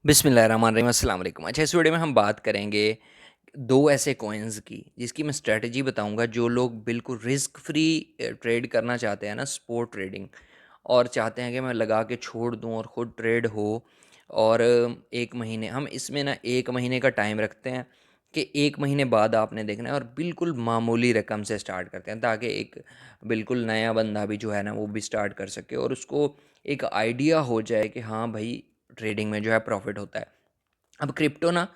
बिस्मिल्लाहिर्रहमानिर्रहीम, अस्सलाम वालेकुम। अच्छा, इस वीडियो में हम बात करेंगे 2 ऐसे कॉइन्स की, जिसकी मैं स्ट्रैटेजी बताऊँगा। जो लोग बिल्कुल रिस्क फ्री ट्रेड करना चाहते हैं ना, स्पॉट ट्रेडिंग, और चाहते हैं कि मैं लगा के छोड़ दूँ और ख़ुद ट्रेड हो। और 1 महीने हम इसमें ना 1 महीने का टाइम रखते हैं कि 1 महीने बाद आपने देखना है, और बिल्कुल मामूली रकम से स्टार्ट करते हैं, ताकि एक बिल्कुल नया बंदा भी जो है ना, वो भी स्टार्ट कर सके और उसको एक आइडिया हो जाए कि हाँ भाई, ट्रेडिंग में जो है प्रॉफिट होता है। अब क्रिप्टो ना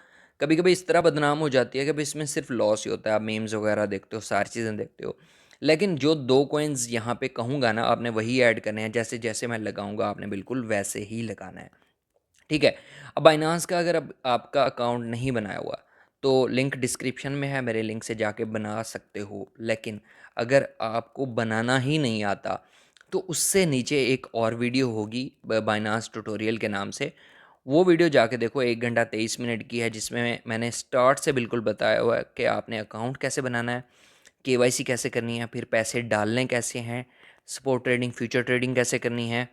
कभी कभी इस तरह बदनाम हो जाती है कि भाई इसमें सिर्फ लॉस ही होता है। आप मीम्स वगैरह देखते हो, सारी चीज़ें देखते हो, लेकिन जो 2 कॉइन्स यहाँ पे कहूँगा ना, आपने वही ऐड करने हैं। जैसे जैसे मैं लगाऊंगा, आपने बिल्कुल वैसे ही लगाना है, ठीक है। अब बाइनांस का अगर अब आपका अकाउंट नहीं बनाया हुआ, तो लिंक डिस्क्रिप्शन में है, मेरे लिंक से जाके बना सकते हो। लेकिन अगर आपको बनाना ही नहीं आता, तो उससे नीचे एक और वीडियो होगी बाइनांस ट्यूटोरियल के नाम से। वो वीडियो जाके देखो, 1 घंटा 23 मिनट की है, जिसमें मैंने स्टार्ट से बिल्कुल बताया हुआ है कि आपने अकाउंट कैसे बनाना है, केवाईसी कैसे करनी है, फिर पैसे डालने कैसे हैं, स्पॉट ट्रेडिंग, फ्यूचर ट्रेडिंग कैसे करनी है,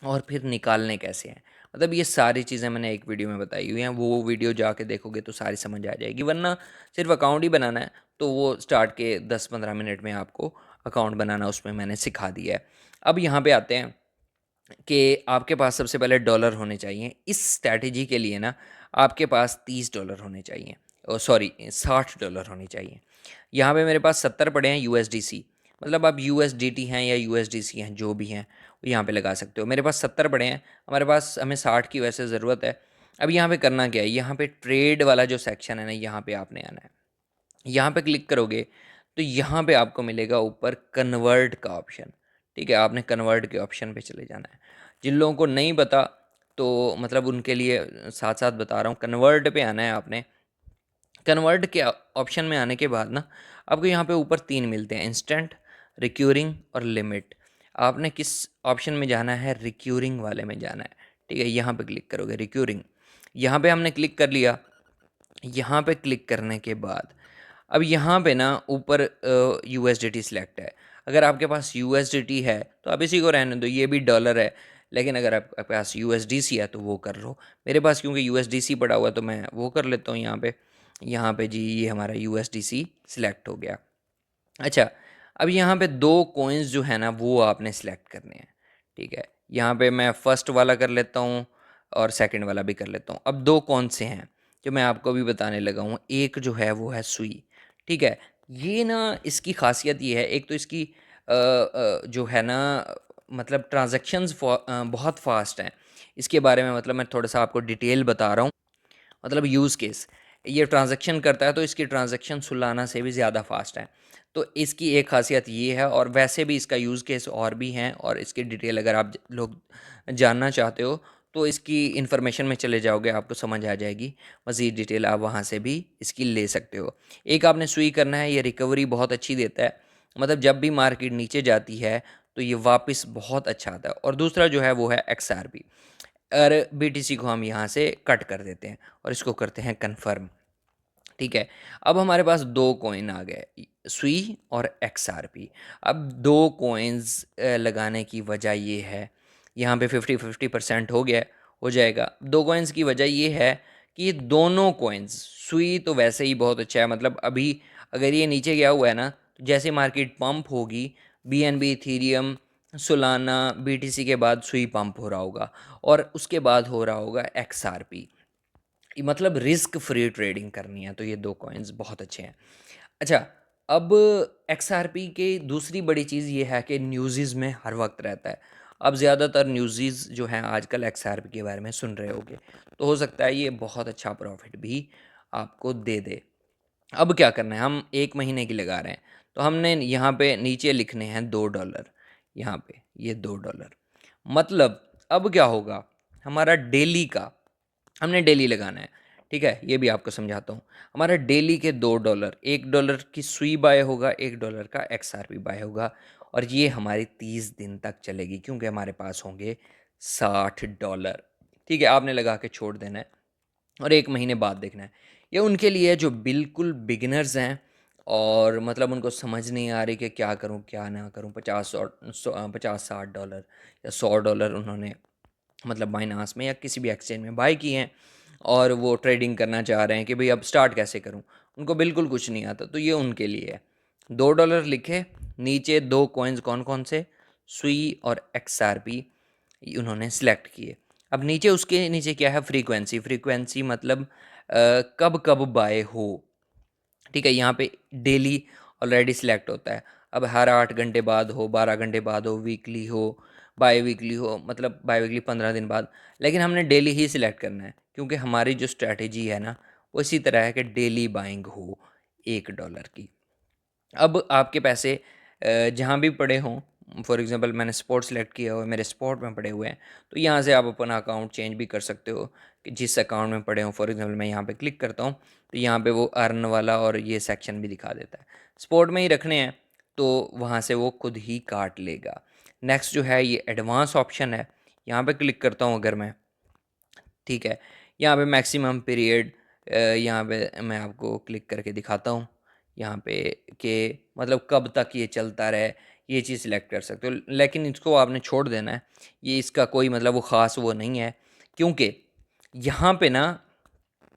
और फिर निकालने कैसे हैं। मतलब ये सारी चीज़ें मैंने एक वीडियो में बताई हुई हैं। वो वीडियो जाके देखोगे तो सारी समझ आ जाएगी। वरना सिर्फ अकाउंट ही बनाना है, तो वो स्टार्ट के 10-15 मिनट में आपको अकाउंट बनाना उसमें मैंने सिखा दिया है। अब यहाँ पे आते हैं कि आपके पास सबसे पहले डॉलर होने चाहिए। इस स्ट्रैटेजी के लिए ना आपके पास $30 होने चाहिए, सॉरी $60 होने चाहिए। यहाँ पे मेरे पास 70 पड़े हैं यूएसडीसी। मतलब आप यूएसडीटी हैं या यूएसडीसी हैं, जो भी हैं, यहाँ पे लगा सकते हो। मेरे पास 70 पड़े हैं, हमारे पास हमें 60 की वैसे ज़रूरत है। अब यहाँ पे करना क्या है, यहाँ पे ट्रेड वाला जो सेक्शन है ना, यहाँ पे आपने आना है। यहाँ पे क्लिक करोगे तो यहाँ पे आपको मिलेगा ऊपर कन्वर्ट का ऑप्शन, ठीक है। आपने कन्वर्ट के ऑप्शन पे चले जाना है। जिन लोगों को नहीं पता, तो मतलब उनके लिए साथ साथ बता रहा हूँ, कन्वर्ट पे आना है आपने। कन्वर्ट के ऑप्शन में आने के बाद ना, आपको यहाँ पे ऊपर 3 मिलते हैं, इंस्टेंट, रिक्यूरिंग और लिमिट। आपने किस ऑप्शन में जाना है, रिक्यूरिंग वाले में जाना है, ठीक है। यहाँ पे क्लिक करोगे रिक्यूरिंग, यहाँ पे हमने क्लिक कर लिया। यहाँ पे क्लिक करने के बाद अब यहाँ पे ना ऊपर यूएसडीटी सिलेक्ट है। अगर आपके पास यूएसडीटी है तो आप इसी को रहने दो, ये भी डॉलर है। लेकिन अगर आपके पास यूएसडीसी है तो वो कर लो। मेरे पास क्योंकि यूएसडीसी पड़ा हुआ है, तो मैं वो कर लेता हूँ यहाँ पे। यहाँ पे जी, ये हमारा यूएसडीसी सिलेक्ट हो गया। अच्छा, अब यहाँ पे 2 कॉइन्स जो है ना, वो आपने सेलेक्ट करने हैं, ठीक है। यहाँ पे मैं फर्स्ट वाला कर लेता हूँ और सेकंड वाला भी कर लेता हूँ। अब 2 कौन से हैं जो मैं आपको भी बताने लगा हूँ। एक जो है वो है सुई, ठीक है। ये ना, इसकी खासियत ये है, एक तो इसकी जो है ना, मतलब ट्रांजैक्शंस बहुत फास्ट हैं। इसके बारे में मतलब मैं थोड़ा सा आपको डिटेल बता रहा हूँ। मतलब यूज़ केस, ये ट्रांजैक्शन करता है तो इसकी ट्रांजैक्शन सुलाना से भी ज़्यादा फास्ट है। तो इसकी एक खासियत ये है, और वैसे भी इसका यूज़ केस और भी हैं, और इसकी डिटेल अगर आप लोग जानना चाहते हो, तो इसकी इन्फॉर्मेशन में चले जाओगे, आपको समझ आ जाएगी। मज़ीद डिटेल आप वहाँ से भी इसकी ले सकते हो। एक आपने सुई करना है, ये रिकवरी बहुत अच्छी देता है। मतलब जब भी मार्केट नीचे जाती है, तो ये वापस बहुत अच्छा आता है। और दूसरा जो है वो है XRP, और बीटीसी को हम यहाँ से कट कर देते हैं और इसको करते हैं कन्फर्म, ठीक है। अब हमारे पास 2 कॉइन आ गए, सुई और XRP। अब 2 कॉइन्स लगाने की वजह ये है, यहाँ पे 50-50% हो गया, हो जाएगा। 2 कॉइन्स की वजह ये है कि ये दोनों कॉइन्स, सुई तो वैसे ही बहुत अच्छा है। मतलब अभी अगर ये नीचे गया हुआ है ना, तो जैसे मार्केट पंप होगी, BNB, इथीरियम, सोलाना, BTC के बाद सुई पंप हो रहा होगा, और उसके बाद हो रहा होगा XRP। मतलब रिस्क फ्री ट्रेडिंग करनी है तो ये 2 कॉइन्स बहुत अच्छे हैं। अच्छा, अब XRP की दूसरी बड़ी चीज़ ये है कि न्यूज़ में हर वक्त रहता है। अब ज़्यादातर न्यूज़ जो हैं आजकल XRP के बारे में सुन रहे होगे, तो हो सकता है ये बहुत अच्छा प्रॉफिट भी आपको दे दे। अब क्या करना है, हम 1 महीने की लगा रहे हैं, तो हमने यहाँ पे नीचे लिखने हैं $2, यहाँ पे ये $2। मतलब अब क्या होगा, हमारा डेली का, हमने डेली लगाना है, ठीक है। ये भी आपको समझाता हूँ। हमारा डेली के $2, $1 की सुई बाय होगा, $1 का XRP बाय होगा, और ये हमारी 30 दिन तक चलेगी, क्योंकि हमारे पास होंगे $60, ठीक है। आपने लगा के छोड़ देना है और 1 महीने बाद देखना है। ये उनके लिए है जो बिल्कुल बिगिनर्स हैं, और मतलब उनको समझ नहीं आ रही कि क्या करूँ क्या ना करूँ। 50 60 डॉलर या $100 उन्होंने मतलब बाइनांस में या किसी भी एक्सचेंज में बाय किए हैं और वो ट्रेडिंग करना चाह रहे हैं कि भाई अब स्टार्ट कैसे करूं, उनको बिल्कुल कुछ नहीं आता, तो ये उनके लिए है। $2 लिखे, नीचे दो कॉइन्स कौन कौन से, सुई और XRP उन्होंने सिलेक्ट किए। अब नीचे उसके नीचे क्या है, फ्रीक्वेंसी। फ्रीक्वेंसी मतलब कब कब बाय हो, ठीक है। यहाँ पे डेली ऑलरेडी सिलेक्ट होता है। अब हर 8 घंटे बाद हो, 12 घंटे बाद हो, वीकली हो, बाई वीकली हो, मतलब बाई वीकली 15 दिन बाद, लेकिन हमने डेली ही सिलेक्ट करना है क्योंकि हमारी जो स्ट्रैटेजी है ना वो इसी तरह है कि डेली बाइंग हो $1 की। अब आपके पैसे जहाँ भी पड़े हों, फॉर एग्जांपल मैंने स्पोर्ट सेलेक्ट किया हुआ है, मेरे स्पोर्ट में पड़े हुए हैं, तो यहाँ से आप अपना अकाउंट चेंज भी कर सकते हो कि जिस अकाउंट में पड़े हों। फॉर एग्जांपल मैं यहाँ पे क्लिक करता हूँ तो यहाँ पे वो अर्न वाला और ये सेक्शन भी दिखा देता है। स्पोर्ट में ही रखने हैं तो वहाँ से वो खुद ही काट लेगा। नेक्स्ट जो है ये एडवांस ऑप्शन है, यहाँ पे क्लिक करता हूँ अगर मैं, ठीक है। यहाँ पे मैक्सिमम पीरियड, यहाँ पे मैं आपको क्लिक करके दिखाता हूँ यहाँ पे कि मतलब कब तक ये चलता रहे, ये चीज़ सिलेक्ट कर सकते हो, लेकिन इसको आपने छोड़ देना है। ये इसका कोई मतलब वो ख़ास वो नहीं है, क्योंकि यहाँ पे ना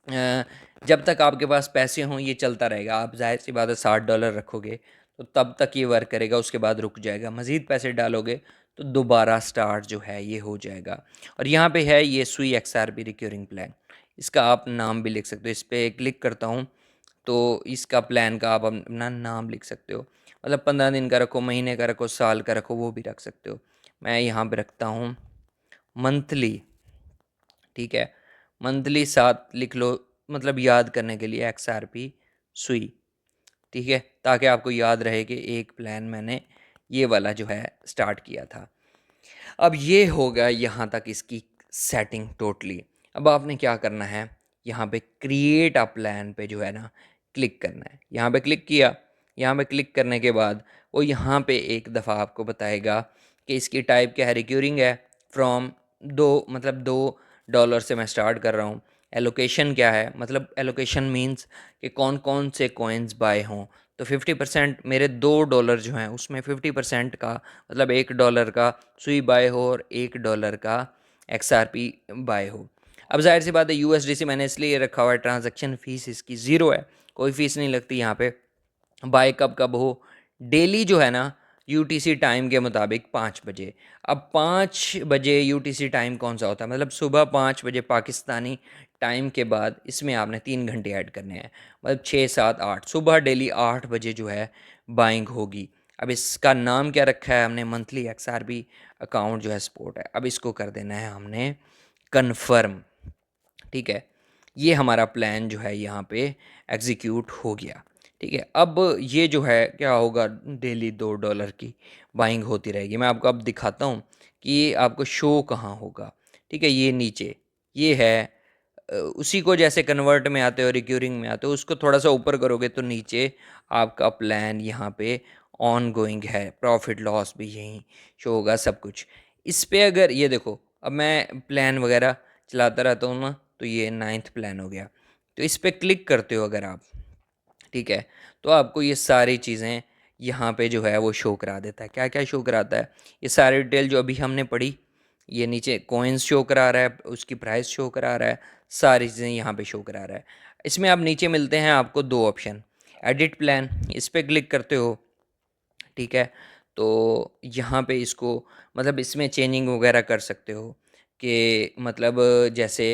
अ, जब तक आपके पास पैसे हों ये चलता रहेगा। आप जाहिर सी बात है $60 रखोगे तो तब तक ये वर्क करेगा, उसके बाद रुक जाएगा। मज़ीद पैसे डालोगे तो दोबारा स्टार्ट जो है ये हो जाएगा। और यहाँ पे है ये सुई XRP रिक्योरिंग प्लान, इसका आप नाम भी लिख सकते हो। इस पर क्लिक करता हूँ तो इसका प्लान का आप अपना नाम लिख सकते हो, मतलब 15 दिन का रखो, महीने का रखो, साल का रखो, वो भी रख सकते हो। मैं यहाँ पे रखता हूँ मंथली, ठीक है। मंथली 7 लिख लो, मतलब याद करने के लिए XRP सुई, ठीक है, ताकि आपको याद रहे कि एक प्लान मैंने ये वाला जो है स्टार्ट किया था। अब ये हो गया यहाँ तक इसकी सेटिंग टोटली। अब आपने क्या करना है, यहाँ पे क्रिएट अ प्लान पे जो है ना क्लिक करना है। यहाँ पे क्लिक किया, यहाँ पे क्लिक करने के बाद वो यहाँ पे एक दफ़ा आपको बताएगा कि इसकी टाइप क्या है, रिक्यूरिंग है, फ्रॉम दो, मतलब $2 से मैं स्टार्ट कर रहा हूँ। एलोकेशन क्या है, मतलब एलोकेशन मीन्स कि कौन कौन से कॉइन्स बाय हों। तो 50% मेरे $2 जो हैं उसमें 50% का, मतलब $1 का सुई बाय हो और $1 का XRP बाय हो। अब जाहिर सी बात है USDC मैंने इसलिए रखा हुआ है, ट्रांजैक्शन फ़ीस इसकी ज़ीरो है, कोई फ़ीस नहीं लगती यहाँ पे। बाय कब कब हो, डेली जो है ना UTC टाइम के मुताबिक 5 बजे। अब 5 बजे UTC टाइम कौन सा होता है, मतलब सुबह 5 बजे पाकिस्तानी टाइम के बाद इसमें आपने 3 घंटे ऐड करने हैं, मतलब 6 7 8, सुबह डेली 8 बजे जो है बाइंग होगी। अब इसका नाम क्या रखा है हमने, मंथली XRP अकाउंट जो है सपोर्ट है। अब इसको कर देना है हमने कन्फर्म, ठीक है। ये हमारा प्लान जो है यहाँ पे एग्जीक्यूट हो गया, ठीक है। अब ये जो है क्या होगा, डेली $2 की बाइंग होती रहेगी। मैं आपको अब दिखाता हूँ कि ये आपको शो कहाँ होगा, ठीक है। ये नीचे ये है, उसी को जैसे कन्वर्ट में आते हो, रिक्यूरिंग में आते हो, उसको थोड़ा सा ऊपर करोगे तो नीचे आपका प्लान यहाँ पे ऑन गोइंग है, प्रॉफिट लॉस भी यहीं शो होगा, सब कुछ। इस पे अगर ये देखो, अब मैं प्लान वगैरह चलाता रहता हूँ ना, तो ये 9th प्लान हो गया। तो इस पे क्लिक करते हो अगर आप, ठीक है, तो आपको ये सारी चीज़ें यहाँ पे जो है वो शो करा देता है। क्या क्या शो कराता है, ये सारी डिटेल जो अभी हमने पढ़ी, ये नीचे कॉइन्स शो करा रहा है, उसकी प्राइस शो करा रहा है, सारी चीज़ें यहाँ पे शो करा रहा है। इसमें आप नीचे मिलते हैं आपको दो ऑप्शन, एडिट प्लान, इस पर क्लिक करते हो, ठीक है। तो यहाँ पे इसको, मतलब इसमें चेंजिंग वगैरह कर सकते हो कि मतलब जैसे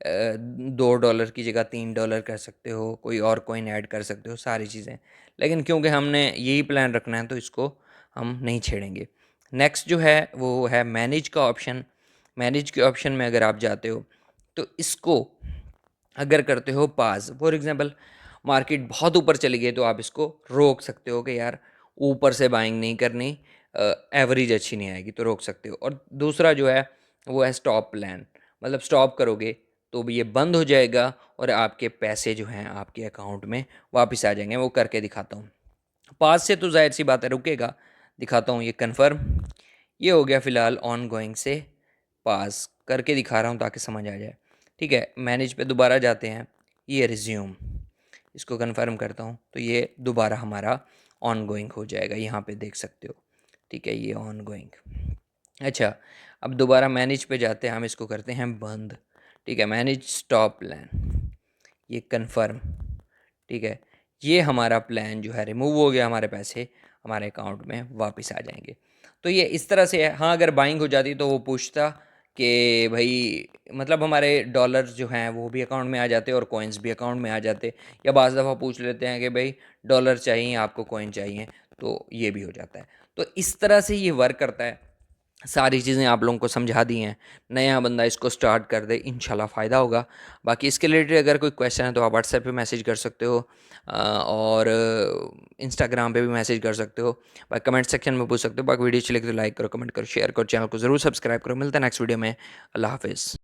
$2 की जगह $3 कर सकते हो, कोई और कॉइन ऐड कर सकते हो, सारी चीज़ें। लेकिन क्योंकि हमने यही प्लान रखना है तो इसको हम नहीं छेड़ेंगे। नेक्स्ट जो है वो है मैनेज का ऑप्शन। मैनेज के ऑप्शन में अगर आप जाते हो तो इसको अगर करते हो पास, फॉर एग्जांपल मार्केट बहुत ऊपर चली गई तो आप इसको रोक सकते हो कि यार ऊपर से बाइंग नहीं करनी, एवरेज अच्छी नहीं आएगी, तो रोक सकते हो। और दूसरा जो है वो है स्टॉप प्लान, मतलब स्टॉप करोगे तो भी ये बंद हो जाएगा और आपके पैसे जो हैं आपके अकाउंट में वापस आ जाएंगे। वो करके दिखाता हूँ। पास से तो जाहिर सी बात है रुकेगा, दिखाता हूँ। ये कन्फर्म, ये हो गया फ़िलहाल ऑन गोइंग से पास, करके दिखा रहा हूँ ताकि समझ आ जाए, ठीक है। मैनेज पे दोबारा जाते हैं, ये रिज्यूम, इसको कन्फर्म करता हूँ तो ये दोबारा हमारा ऑन गोइंग हो जाएगा, यहाँ पे देख सकते हो, ठीक है, ये ऑन गोइंग। अच्छा, अब दोबारा मैनेज पे जाते हैं, हम इसको करते हैं बंद। ठीक है, मैनेज स्टॉप प्लान, ये कन्फर्म। ठीक है, ये हमारा प्लान जो है रिमूव हो गया, हमारे पैसे हमारे अकाउंट में वापस आ जाएंगे। तो ये इस तरह से है। हाँ, अगर बाइंग हो जाती तो वो पूछता कि भाई मतलब हमारे डॉलर्स जो हैं वो भी अकाउंट में आ जाते और कॉइन्स भी अकाउंट में आ जाते, या बाज़ दफ़ा पूछ लेते हैं कि भाई डॉलर चाहिए आपको, कॉइन चाहिए, तो ये भी हो जाता है। तो इस तरह से ये वर्क करता है। सारी चीज़ें आप लोगों को समझा दी हैं। नया बंदा इसको स्टार्ट कर दे, इंशाल्लाह फ़ायदा होगा। बाकी इसके रिलेटेड अगर कोई क्वेश्चन है तो आप व्हाट्सएप पे मैसेज कर सकते हो, और इंस्टाग्राम पे भी मैसेज कर सकते हो, बाकी कमेंट सेक्शन में पूछ सकते हो। बाकी वीडियो अच्छी लगे तो लाइक करो, कमेंट करो, शेयर करो, चैनल को ज़रूर सब्सक्राइब करो। मिलता है नेक्स्ट वीडियो में। अल्लाह हाफ़िज़।